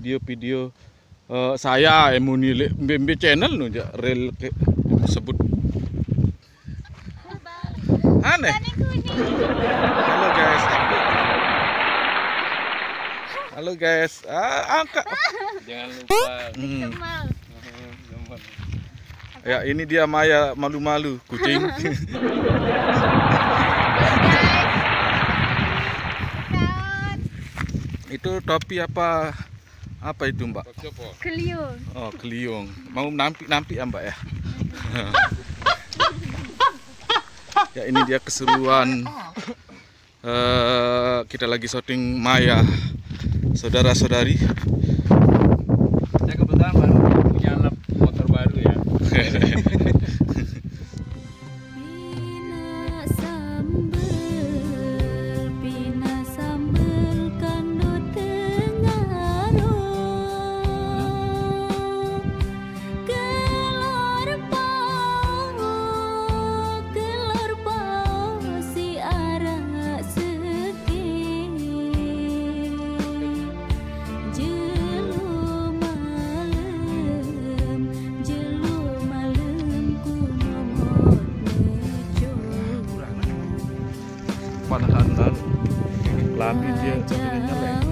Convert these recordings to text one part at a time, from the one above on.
video-video saya emuni BMB channel nu ja rel ke sebut aneh. Halo guys. Halo guys. Angkat. Jangan lupa. Ya, ini dia Maya malu-malu kucing. Itu topi apa itu Mbak? Keliung. Oh, keliung. Mau nampi ya Mbak ya? Ya, ini dia keseruan. Kita lagi syuting Maya, saudara-saudari. Saya kebetulan baru punya motor baru ya. Panahan lalu lambi dia sampai nyeleng.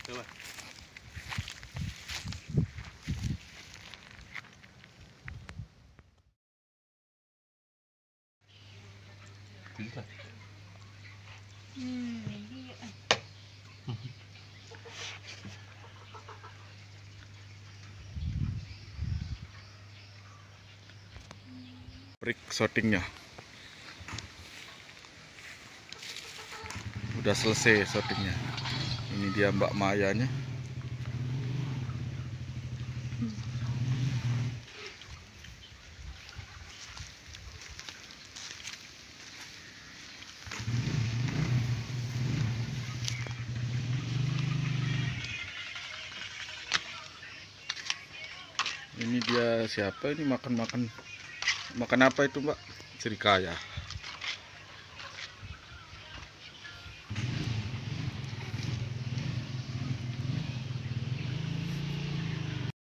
Coba. Break syutingnya. Udah selesai syutingnya. Ini dia Mbak Mayanya. Ini dia siapa ini makan apa itu Mbak? Serikaya.